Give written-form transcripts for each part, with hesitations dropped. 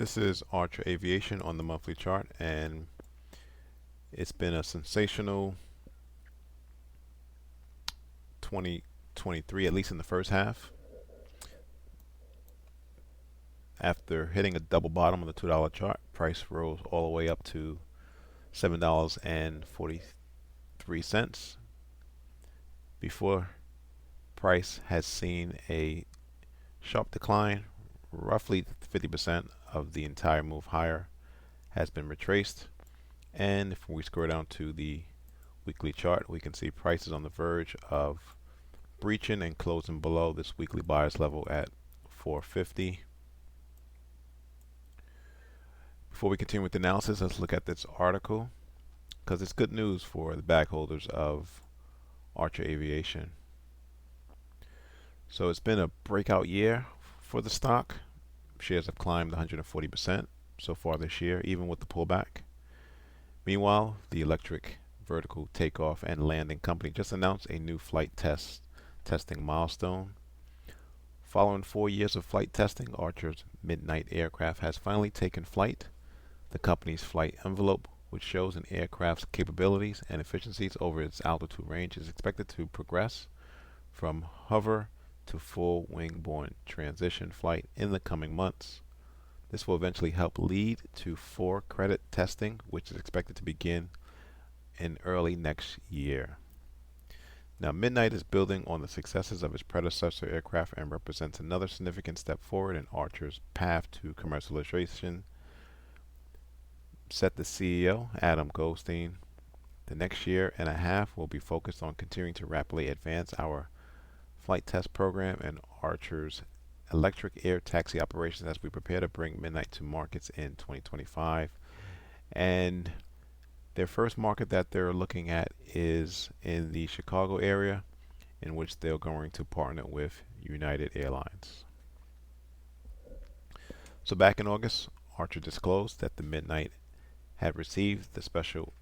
This is Archer Aviation on the monthly chart, and it's been a sensational 2023, at least in the first half. After hitting a double bottom on the $2 chart, price rose all the way up to $7.43. Before price has seen a sharp decline, roughly 50% of the entire move higher has been retraced. And if we scroll down to the weekly chart, we can see prices on the verge of breaching and closing below this weekly buyer's level at 450. Before we continue with the analysis, let's look at this article because it's good news for the bag holders of Archer Aviation. So it's been a breakout year for the stock. Shares have climbed 140% so far this year, even with the pullback. Meanwhile, the electric vertical takeoff and landing company just announced a new flight testing milestone. Following 4 years of flight testing, Archer's Midnight aircraft has finally taken flight. The company's flight envelope, which shows an aircraft's capabilities and efficiencies over its altitude range, is expected to progress from hover to full wing-borne transition flight in the coming months. This will eventually help lead to for-credit testing, which is expected to begin in early next year. Now, Midnight is building on the successes of its predecessor aircraft and represents another significant step forward in Archer's path to commercialization, said the CEO, Adam Goldstein. The next year and a half will be focused on continuing to rapidly advance our flight test program and Archer's electric air taxi operations as we prepare to bring Midnight to markets in 2025. And their first market that they're looking at is in the Chicago area, in which they're going to partner with United Airlines. So back in August, Archer disclosed that the Midnight had received the special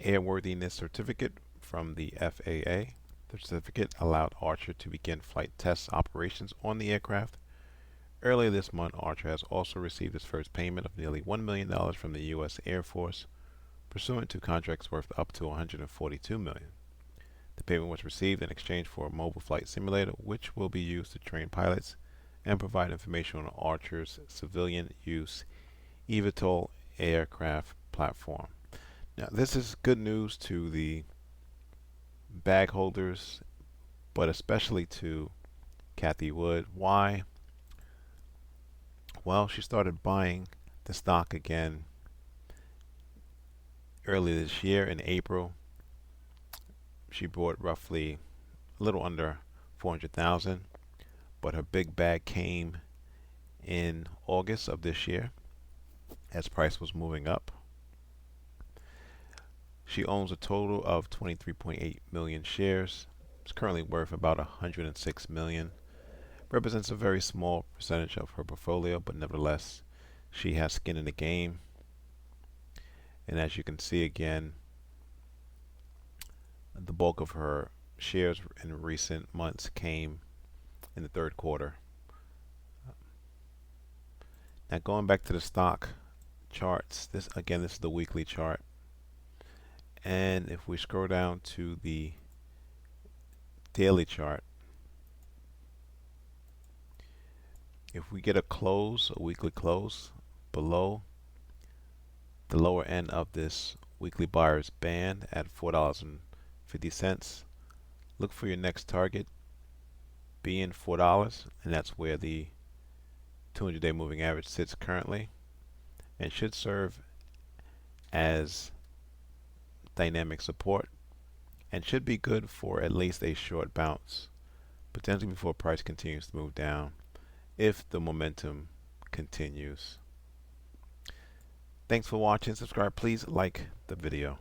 airworthiness certificate from the FAA. The certificate allowed Archer to begin flight test operations on the aircraft. Earlier this month, Archer has also received its first payment of nearly $1 million from the U.S. Air Force, pursuant to contracts worth up to $142 million. The payment was received in exchange for a mobile flight simulator, which will be used to train pilots and provide information on Archer's civilian use eVTOL aircraft platform. Now, this is good news to the bag holders, but especially to Cathie Wood. Why? Well, she started buying the stock again early this year in April. She bought roughly a little under 400,000, but her big bag came in August of this year as price was moving up. She owns a total of 23.8 million shares. It's currently worth about 106 million. Represents a very small percentage of her portfolio, but nevertheless, she has skin in the game. And as you can see again, the bulk of her shares in recent months came in the third quarter. Now going back to the stock charts, this is the weekly chart. And if we scroll down to the daily chart, if we get a weekly close below the lower end of this weekly buyer's band at $4.50, look for your next target being $4, and that's where the 200-day moving average sits currently, and should serve as dynamic support and should be good for at least a short bounce, potentially before price continues to move down if the momentum continues. Thanks for watching. Subscribe. Please like the video.